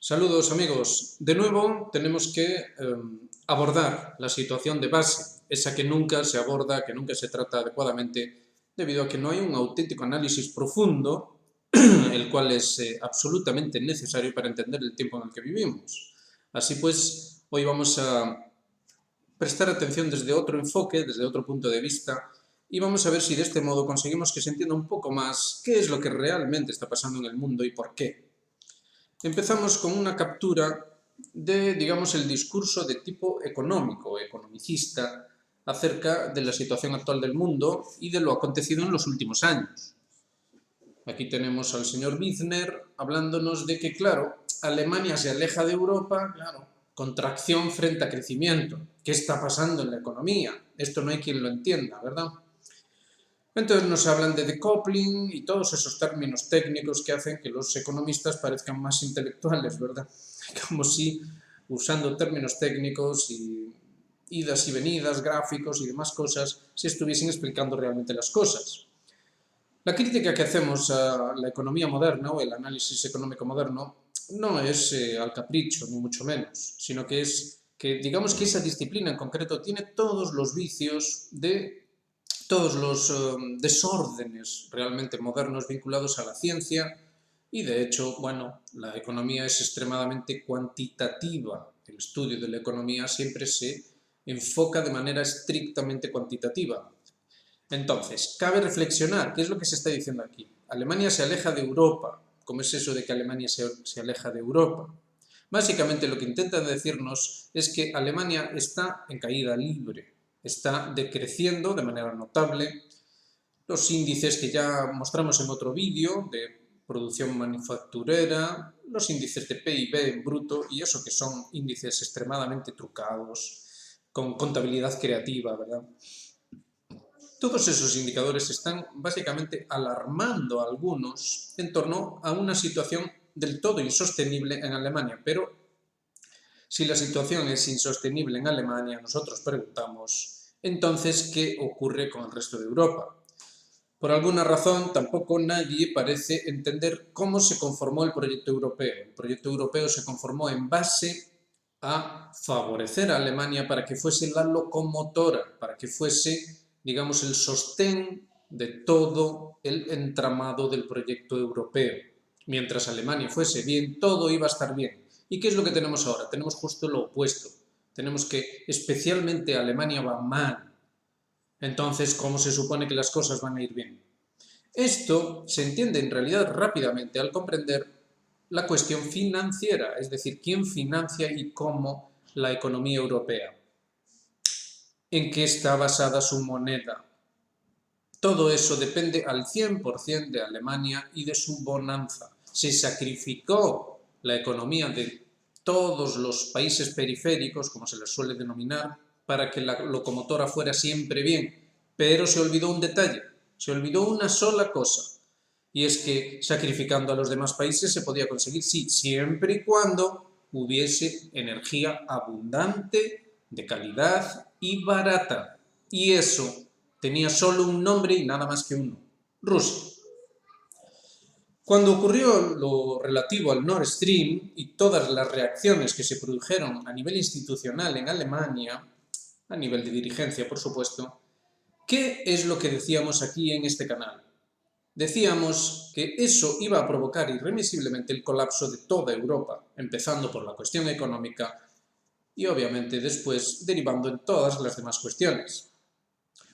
Saludos amigos. De nuevo tenemos que abordar la situación de base, esa que nunca se aborda, que nunca se trata adecuadamente, debido a que no hay un auténtico análisis profundo, el cual es absolutamente necesario para entender el tiempo en el que vivimos. Así pues, hoy vamos a prestar atención desde otro enfoque, desde otro punto de vista, y vamos a ver si de este modo conseguimos que se entienda un poco más qué es lo que realmente está pasando en el mundo y por qué. Empezamos con una captura de, digamos, el discurso de tipo económico, economicista, acerca de la situación actual del mundo y de lo acontecido en los últimos años. Aquí tenemos al señor Wissner hablándonos de que, claro, Alemania se aleja de Europa, claro, contracción frente a crecimiento. ¿Qué está pasando en la economía? Esto no hay quien lo entienda, ¿verdad? Entonces nos hablan de decoupling y todos esos términos técnicos que hacen que los economistas parezcan más intelectuales, ¿verdad? Como si usando términos técnicos y idas y venidas, gráficos y demás cosas, se estuviesen explicando realmente las cosas. La crítica que hacemos a la economía moderna o el análisis económico moderno no es al capricho, ni mucho menos, sino que es que digamos que esa disciplina en concreto tiene todos los vicios de todos los desórdenes realmente modernos vinculados a la ciencia y de hecho, bueno, la economía es extremadamente cuantitativa. El estudio de la economía siempre se enfoca de manera estrictamente cuantitativa. Entonces, cabe reflexionar, ¿qué es lo que se está diciendo aquí? Alemania se aleja de Europa. ¿Cómo es eso de que Alemania se aleja de Europa? Básicamente lo que intentan decirnos es que Alemania está en caída libre, está decreciendo de manera notable. Los índices que ya mostramos en otro vídeo de producción manufacturera, los índices de PIB bruto y eso que son índices extremadamente trucados, con contabilidad creativa, ¿verdad? Todos esos indicadores están básicamente alarmando a algunos en torno a una situación del todo insostenible en Alemania, pero si la situación es insostenible en Alemania, nosotros preguntamos, entonces, ¿qué ocurre con el resto de Europa? Por alguna razón, tampoco nadie parece entender cómo se conformó el proyecto europeo. El proyecto europeo se conformó en base a favorecer a Alemania para que fuese la locomotora, para que fuese, digamos, el sostén de todo el entramado del proyecto europeo. Mientras Alemania fuese bien, todo iba a estar bien. ¿Y qué es lo que tenemos ahora? Tenemos justo lo opuesto. Tenemos que, especialmente Alemania va mal. Entonces, ¿cómo se supone que las cosas van a ir bien? Esto se entiende en realidad rápidamente al comprender la cuestión financiera, es decir, quién financia y cómo la economía europea. ¿En qué está basada su moneda? Todo eso depende al 100% de Alemania y de su bonanza. Se sacrificó la economía de todos los países periféricos, como se les suele denominar, para que la locomotora fuera siempre bien. Pero se olvidó un detalle, se olvidó una sola cosa, y es que sacrificando a los demás países se podía conseguir, sí, siempre y cuando hubiese energía abundante, de calidad y barata. Y eso tenía solo un nombre y nada más que uno: Rusia. Cuando ocurrió lo relativo al Nord Stream y todas las reacciones que se produjeron a nivel institucional en Alemania, a nivel de dirigencia, por supuesto, ¿qué es lo que decíamos aquí en este canal? Decíamos que eso iba a provocar irremisiblemente el colapso de toda Europa, empezando por la cuestión económica y obviamente después derivando en todas las demás cuestiones.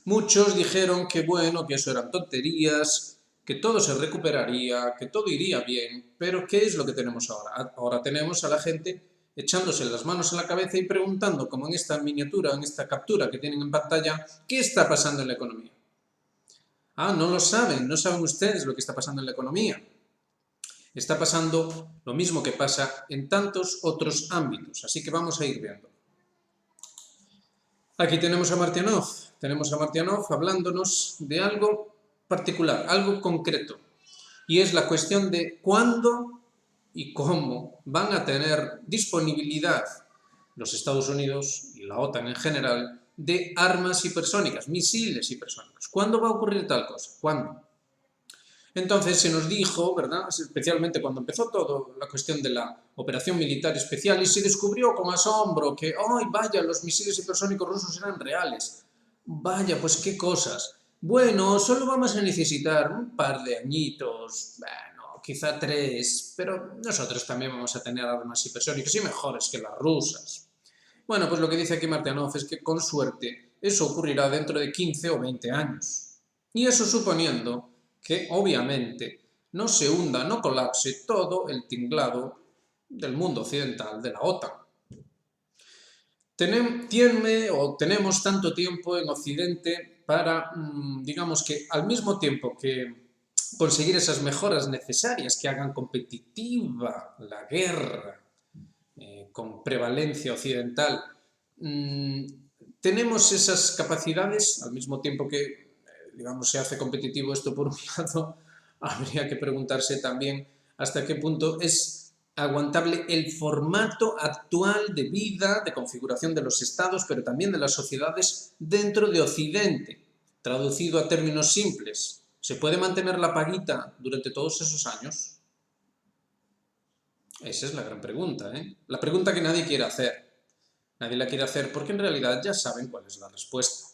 Muchos dijeron que bueno, que eso eran tonterías, que todo se recuperaría, que todo iría bien, pero ¿qué es lo que tenemos ahora? Ahora tenemos a la gente echándose las manos en la cabeza y preguntando, como en esta miniatura, en esta captura que tienen en pantalla, ¿qué está pasando en la economía? Ah, no lo saben, no saben ustedes lo que está pasando en la economía. Está pasando lo mismo que pasa en tantos otros ámbitos, así que vamos a ir viendo. Aquí tenemos a Martianov hablándonos de algo particular, algo concreto, y es la cuestión de cuándo y cómo van a tener disponibilidad los Estados Unidos y la OTAN en general de armas hipersónicas, misiles hipersónicos. ¿Cuándo va a ocurrir tal cosa? ¿Cuándo? Entonces se nos dijo, ¿verdad?, especialmente cuando empezó toda la cuestión de la operación militar especial y se descubrió con asombro que, ¡ay, vaya, los misiles hipersónicos rusos eran reales! Vaya, pues qué cosas. Bueno, solo vamos a necesitar un par de añitos, bueno, quizá 3, pero nosotros también vamos a tener armas hipersónicas y mejores que las rusas. Bueno, pues lo que dice aquí Martyanov es que con suerte eso ocurrirá dentro de 15 o 20 años. Y eso suponiendo que obviamente no se hunda, no colapse todo el tinglado del mundo occidental, de la OTAN. Tenemos tanto tiempo en Occidente para, digamos que al mismo tiempo que conseguir esas mejoras necesarias que hagan competitiva la guerra con prevalencia occidental, tenemos esas capacidades al mismo tiempo que, digamos, se hace competitivo esto por un lado, habría que preguntarse también hasta qué punto es aguantable el formato actual de vida, de configuración de los estados, pero también de las sociedades dentro de Occidente. Traducido a términos simples, ¿se puede mantener la paguita durante todos esos años? Esa es la gran pregunta, ¿eh? La pregunta que nadie quiere hacer. Nadie la quiere hacer porque en realidad ya saben cuál es la respuesta.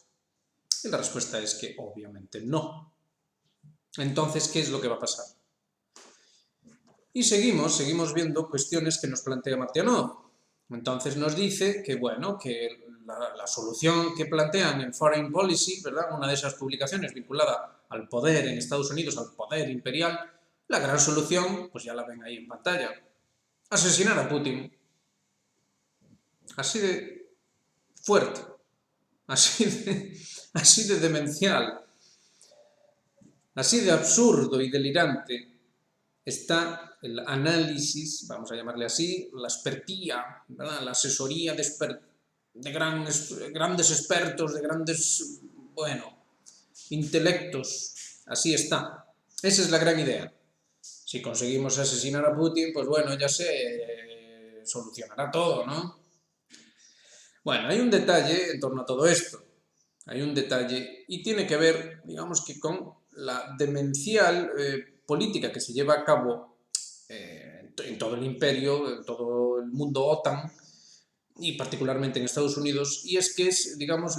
Y la respuesta es que obviamente no. Entonces, ¿qué es lo que va a pasar? Y seguimos viendo cuestiones que nos plantea Martyanov. Entonces nos dice que, bueno, que la solución que plantean en Foreign Policy, ¿verdad?, una de esas publicaciones vinculada al poder en Estados Unidos, al poder imperial, la gran solución, pues ya la ven ahí en pantalla, asesinar a Putin. Así de fuerte, así de demencial, así de absurdo y delirante está el análisis, vamos a llamarle así, la expertía, ¿verdad?, la asesoría de grandes expertos, de grandes, bueno, intelectos. Así está. Esa es la gran idea. Si conseguimos asesinar a Putin, pues bueno, ya se solucionará todo, ¿no? Bueno, hay un detalle en torno a todo esto. Hay un detalle y tiene que ver, digamos que con la demencial política que se lleva a cabo en todo el imperio, en todo el mundo OTAN y particularmente en Estados Unidos, y es que es, digamos,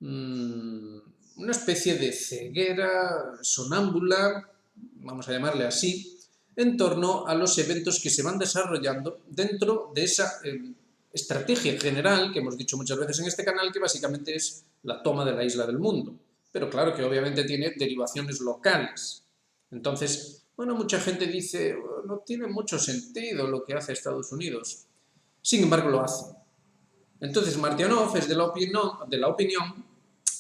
una especie de ceguera sonámbula, vamos a llamarle así, en torno a los eventos que se van desarrollando dentro de esa estrategia general que hemos dicho muchas veces en este canal, que básicamente es la toma de la isla del mundo. Pero claro que obviamente tiene derivaciones locales. Entonces, bueno, mucha gente dice, no tiene mucho sentido lo que hace Estados Unidos. Sin embargo, lo hace. Entonces, Martyanov es de la opinión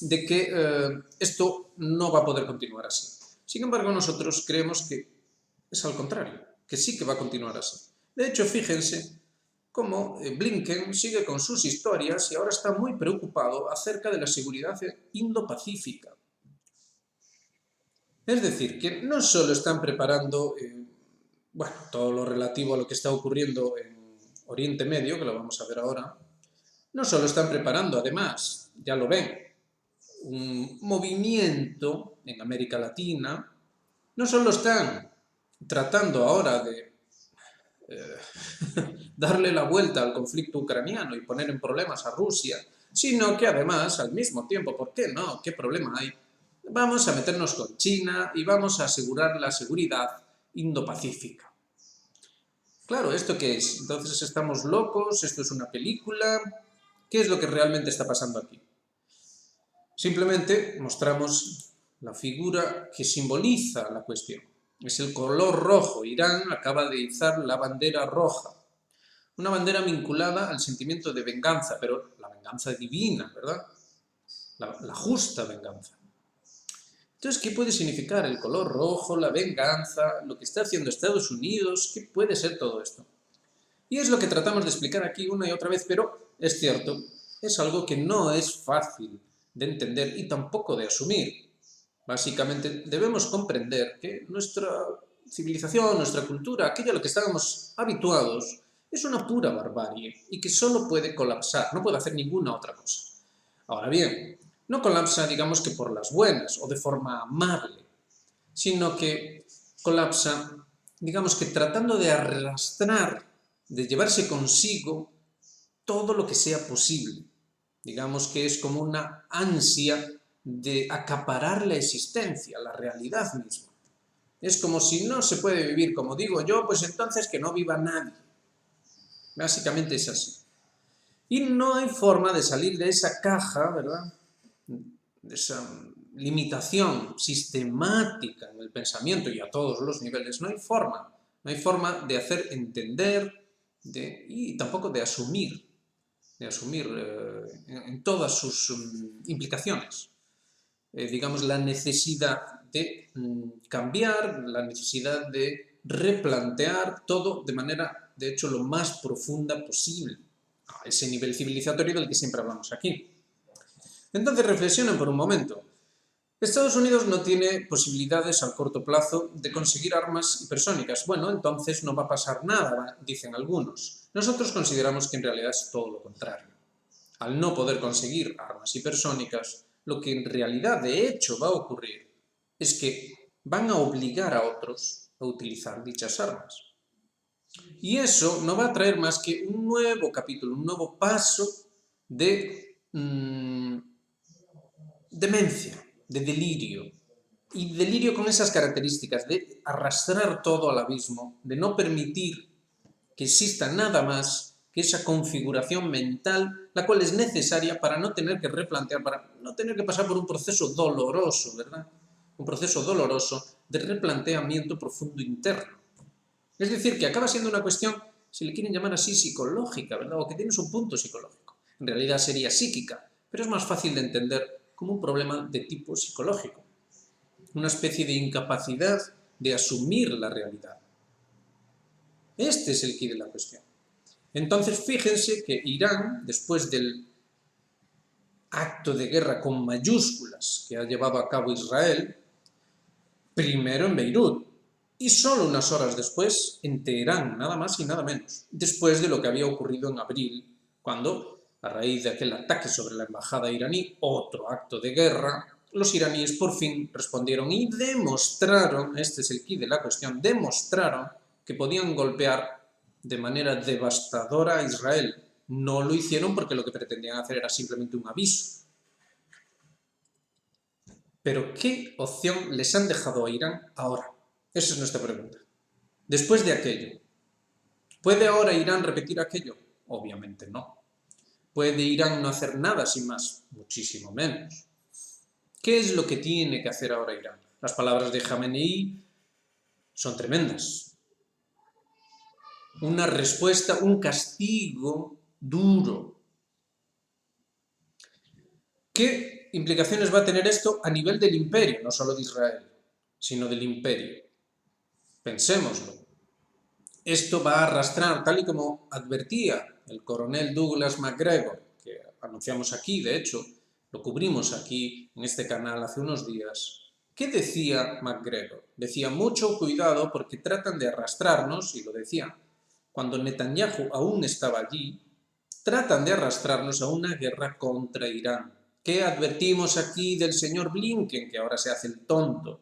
de que esto no va a poder continuar así. Sin embargo, nosotros creemos que es al contrario, que sí que va a continuar así. De hecho, fíjense cómo Blinken sigue con sus historias y ahora está muy preocupado acerca de la seguridad indo-pacífica. Es decir, que no solo están preparando bueno, todo lo relativo a lo que está ocurriendo en Oriente Medio, que lo vamos a ver ahora, no solo están preparando, además, ya lo ven, un movimiento en América Latina, no solo están tratando ahora de darle la vuelta al conflicto ucraniano y poner en problemas a Rusia, sino que además, al mismo tiempo, ¿por qué no? ¿Qué problema hay? Vamos a meternos con China y vamos a asegurar la seguridad indo-pacífica. Claro, ¿esto qué es? Entonces, ¿estamos locos? ¿Esto es una película? ¿Qué es lo que realmente está pasando aquí? Simplemente mostramos la figura que simboliza la cuestión. Es el color rojo. Irán acaba de izar la bandera roja. Una bandera vinculada al sentimiento de venganza, pero la venganza divina, ¿verdad? La justa venganza. Entonces, ¿qué puede significar el color rojo, la venganza, lo que está haciendo Estados Unidos? ¿Qué puede ser todo esto? Y es lo que tratamos de explicar aquí una y otra vez, pero es cierto, es algo que no es fácil de entender y tampoco de asumir. Básicamente debemos comprender que nuestra civilización, nuestra cultura, aquello a lo que estábamos habituados, es una pura barbarie y que solo puede colapsar, no puede hacer ninguna otra cosa. Ahora bien, no colapsa, digamos que por las buenas o de forma amable, sino que colapsa, digamos que tratando de arrastrar, de llevarse consigo todo lo que sea posible. Digamos que es como una ansia de acaparar la existencia, la realidad misma. Es como si no se puede vivir como digo yo, pues entonces que no viva nadie. Básicamente es así. Y no hay forma de salir de esa caja, ¿verdad? De esa limitación sistemática en el pensamiento y a todos los niveles. No hay forma. No hay forma de hacer entender y tampoco de asumir en todas sus implicaciones. Digamos, la necesidad de cambiar, la necesidad de replantear todo de manera, de hecho, lo más profunda posible, a ese nivel civilizatorio del que siempre hablamos aquí. Entonces, reflexionen por un momento. Estados Unidos no tiene posibilidades al corto plazo de conseguir armas hipersónicas. Bueno, entonces no va a pasar nada, dicen algunos. Nosotros consideramos que en realidad es todo lo contrario. Al no poder conseguir armas hipersónicas, lo que en realidad de hecho va a ocurrir es que van a obligar a otros a utilizar dichas armas. Y eso no va a traer más que un nuevo capítulo, un nuevo paso de demencia, de delirio. Y delirio con esas características de arrastrar todo al abismo, de no permitir que exista nada más que esa configuración mental, la cual es necesaria para no tener que replantear, para no tener que pasar por un proceso doloroso, ¿verdad? Un proceso doloroso de replanteamiento profundo interno. Es decir, que acaba siendo una cuestión, si le quieren llamar así, psicológica, ¿verdad? O que tiene su punto psicológico. En realidad sería psíquica, pero es más fácil de entender como un problema de tipo psicológico. Una especie de incapacidad de asumir la realidad. Este es el quid de la cuestión. Entonces, fíjense que Irán, después del acto de guerra con mayúsculas que ha llevado a cabo Israel, primero en Beirut y solo unas horas después en Teherán, nada más y nada menos, después de lo que había ocurrido en abril, cuando, a raíz de aquel ataque sobre la embajada iraní, otro acto de guerra, los iraníes por fin respondieron y demostraron, este es el quid de la cuestión, demostraron que podían golpear de manera devastadora a Israel. No lo hicieron porque lo que pretendían hacer era simplemente un aviso. Pero ¿qué opción les han dejado a Irán ahora? Esa es nuestra pregunta. Después de aquello, ¿puede ahora Irán repetir aquello? Obviamente no. ¿Puede Irán no hacer nada sin más? Muchísimo menos. ¿Qué es lo que tiene que hacer ahora Irán? Las palabras de Jamenei son tremendas. Una respuesta, un castigo duro. ¿Qué implicaciones va a tener esto a nivel del imperio? No solo de Israel, sino del imperio. Pensémoslo. Esto va a arrastrar, tal y como advertía el coronel Douglas MacGregor, que anunciamos aquí, de hecho, lo cubrimos aquí en este canal hace unos días. ¿Qué decía MacGregor? Decía, mucho cuidado porque tratan de arrastrarnos, y lo decía, cuando Netanyahu aún estaba allí, tratan de arrastrarnos a una guerra contra Irán. ¿Qué advertimos aquí del señor Blinken, que ahora se hace el tonto?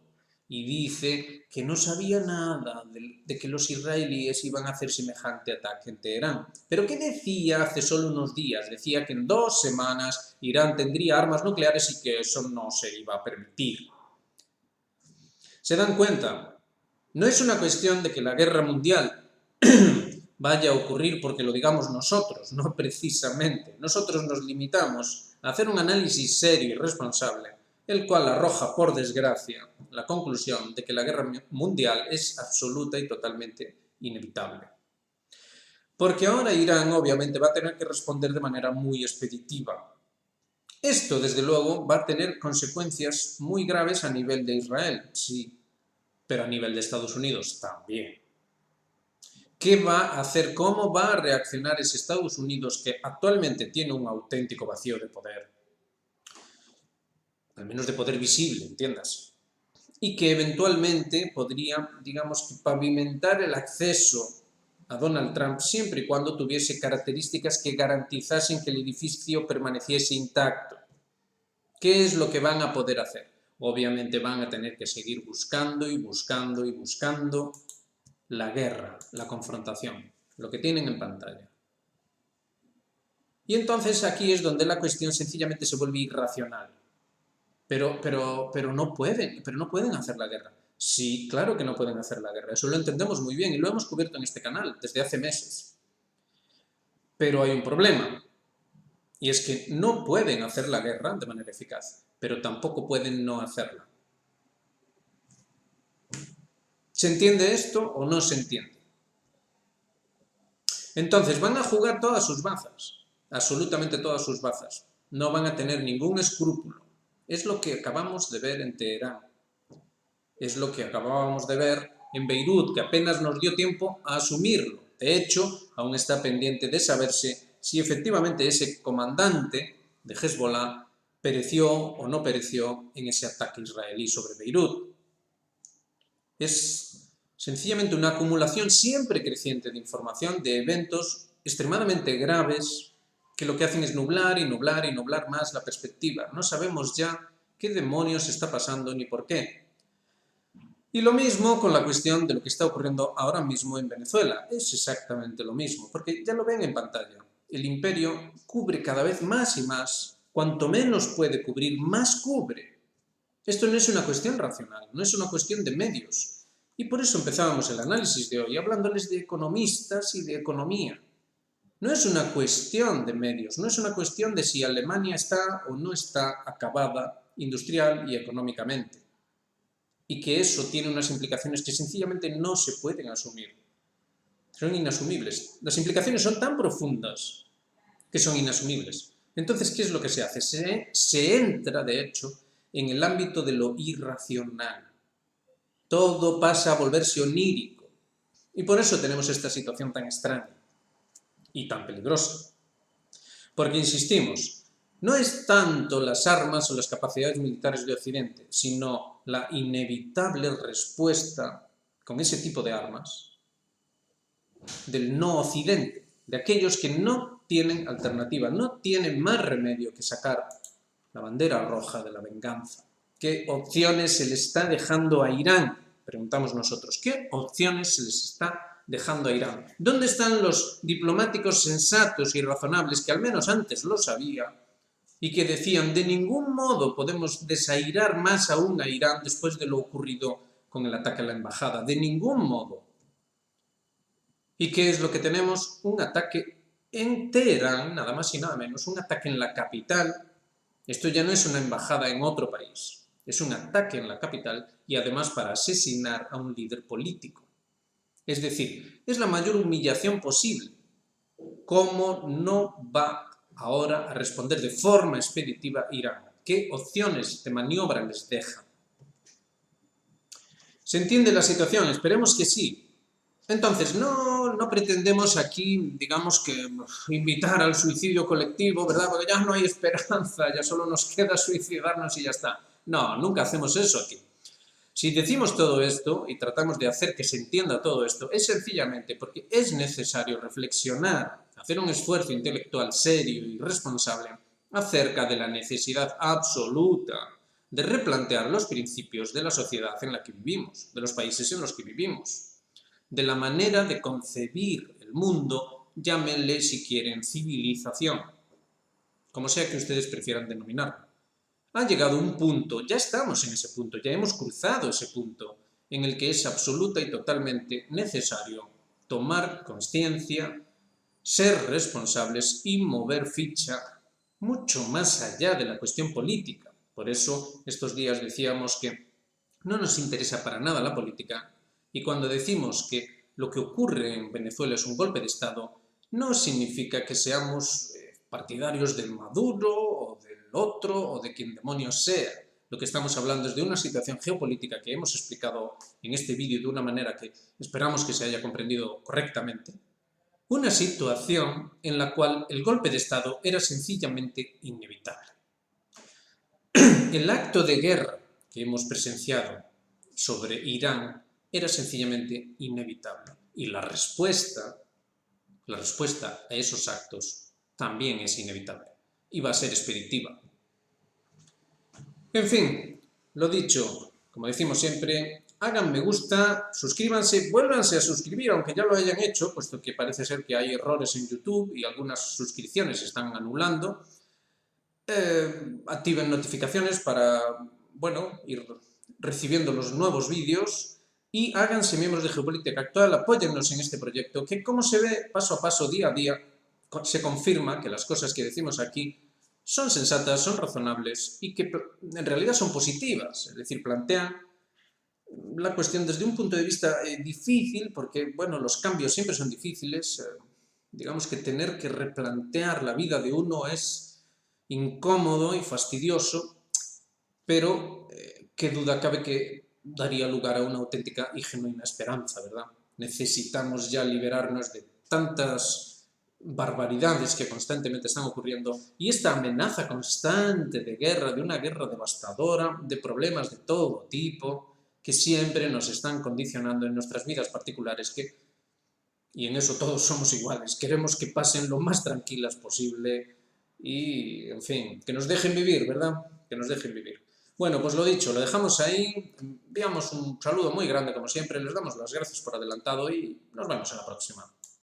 Y dice que no sabía nada de que los israelíes iban a hacer semejante ataque en Teherán. ¿Pero qué decía hace solo unos días? Decía que en 2 semanas Irán tendría armas nucleares y que eso no se iba a permitir. ¿Se dan cuenta? No es una cuestión de que la guerra mundial vaya a ocurrir porque lo digamos nosotros, no precisamente. Nosotros nos limitamos a hacer un análisis serio y responsable, el cual arroja, por desgracia, la conclusión de que la guerra mundial es absoluta y totalmente inevitable. Porque ahora Irán obviamente va a tener que responder de manera muy expeditiva. Esto, desde luego, va a tener consecuencias muy graves a nivel de Israel, sí, pero a nivel de Estados Unidos también. ¿Qué va a hacer? ¿Cómo va a reaccionar ese Estados Unidos que actualmente tiene un auténtico vacío de poder? Al menos de poder visible, entiendas. Y que eventualmente podría, digamos, pavimentar el acceso a Donald Trump siempre y cuando tuviese características que garantizasen que el edificio permaneciese intacto. ¿Qué es lo que van a poder hacer? obviamente van a tener que seguir buscando y buscando y buscando la guerra, la confrontación, lo que tienen en pantalla. Y entonces aquí es donde la cuestión sencillamente se vuelve irracional. Pero no pueden hacer la guerra. Sí, claro que no pueden hacer la guerra, eso lo entendemos muy bien y lo hemos cubierto en este canal desde hace meses. Pero hay un problema, y es que no pueden hacer la guerra de manera eficaz, pero tampoco pueden no hacerla. ¿Se entiende esto o no se entiende? Entonces van a jugar todas sus bazas, absolutamente todas sus bazas. No van a tener ningún escrúpulo. Es lo que acabamos de ver en Teherán. Es lo que acabábamos de ver en Beirut, que apenas nos dio tiempo a asumirlo. De hecho, aún está pendiente de saberse si efectivamente ese comandante de Hezbollah pereció o no pereció en ese ataque israelí sobre Beirut. Es sencillamente una acumulación siempre creciente de información de eventos extremadamente graves que lo que hacen es nublar y nublar y nublar más la perspectiva. No sabemos ya qué demonios está pasando ni por qué. Y lo mismo con la cuestión de lo que está ocurriendo ahora mismo en Venezuela. Es exactamente lo mismo, porque ya lo ven en pantalla. El imperio cubre cada vez más y más. Cuanto menos puede cubrir, más cubre. Esto no es una cuestión racional, no es una cuestión de medios. Y por eso empezábamos el análisis de hoy, hablándoles de economistas y de economía. No es una cuestión de medios, no es una cuestión de si Alemania está o no está acabada industrial y económicamente. Y que eso tiene unas implicaciones que sencillamente no se pueden asumir. Son inasumibles. Las implicaciones son tan profundas que son inasumibles. Entonces, ¿qué es lo que se hace? Se entra, de hecho, en el ámbito de lo irracional. Todo pasa a volverse onírico. Y por eso tenemos esta situación tan extraña y tan peligrosa. Porque, insistimos, no es tanto las armas o las capacidades militares de Occidente, sino la inevitable respuesta con ese tipo de armas del no Occidente, de aquellos que no tienen alternativa, no tienen más remedio que sacar la bandera roja de la venganza. ¿Qué opciones se le está dejando a Irán? Preguntamos nosotros, ¿qué opciones se les está dejando a Irán? ¿Dónde están los diplomáticos sensatos y razonables que al menos antes lo sabía y que decían de ningún modo podemos desairar más aún a Irán después de lo ocurrido con el ataque a la embajada? De ningún modo. ¿Y qué es lo que tenemos? Un ataque en Teherán, nada más y nada menos, un ataque en la capital. Esto ya no es una embajada en otro país, es un ataque en la capital y además para asesinar a un líder político. Es decir, es la mayor humillación posible. ¿Cómo no va ahora a responder de forma expeditiva Irán? ¿Qué opciones de maniobra les deja? ¿Se entiende la situación? Esperemos que sí. Entonces, no pretendemos aquí, digamos que, invitar al suicidio colectivo, ¿verdad? Porque ya no hay esperanza, ya solo nos queda suicidarnos y ya está. No, nunca hacemos eso aquí. Si decimos todo esto y tratamos de hacer que se entienda todo esto, es sencillamente porque es necesario reflexionar, hacer un esfuerzo intelectual serio y responsable acerca de la necesidad absoluta de replantear los principios de la sociedad en la que vivimos, de los países en los que vivimos, de la manera de concebir el mundo, llámenle si quieren civilización, como sea que ustedes prefieran denominarlo. Ha llegado un punto, ya estamos en ese punto, ya hemos cruzado ese punto, en el que es absoluta y totalmente necesario tomar conciencia, ser responsables y mover ficha mucho más allá de la cuestión política. Por eso estos días decíamos que no nos interesa para nada la política y cuando decimos que lo que ocurre en Venezuela es un golpe de Estado, no significa que seamos partidarios del Maduro o del otro o de quien demonios sea. Lo que estamos hablando es de una situación geopolítica que hemos explicado en este vídeo de una manera que esperamos que se haya comprendido correctamente. Una situación en la cual el golpe de Estado era sencillamente inevitable. El acto de guerra que hemos presenciado sobre Irán era sencillamente inevitable. Y la respuesta a esos actos también es inevitable y va a ser expeditiva. En fin, lo dicho, como decimos siempre, hagan me gusta, suscríbanse, vuélvanse a suscribir, aunque ya lo hayan hecho, puesto que parece ser que hay errores en YouTube y algunas suscripciones se están anulando. Activen notificaciones para, bueno, ir recibiendo los nuevos vídeos y háganse miembros de Geopolítica Actual, apóyennos en este proyecto, que como se ve paso a paso, día a día, se confirma que las cosas que decimos aquí son sensatas, son razonables y que en realidad son positivas, es decir, plantean la cuestión desde un punto de vista difícil, porque, bueno, los cambios siempre son difíciles, digamos que tener que replantear la vida de uno es incómodo y fastidioso, pero qué duda cabe que daría lugar a una auténtica y genuina esperanza, ¿verdad? Necesitamos ya liberarnos de tantas barbaridades que constantemente están ocurriendo y esta amenaza constante de guerra, de una guerra devastadora, de problemas de todo tipo, que siempre nos están condicionando en nuestras vidas particulares, y en eso todos somos iguales, queremos que pasen lo más tranquilas posible y, en fin, que nos dejen vivir, ¿verdad? Que nos dejen vivir. Bueno, pues lo dicho, lo dejamos ahí, enviamos un saludo muy grande como siempre, les damos las gracias por adelantado y nos vemos en la próxima.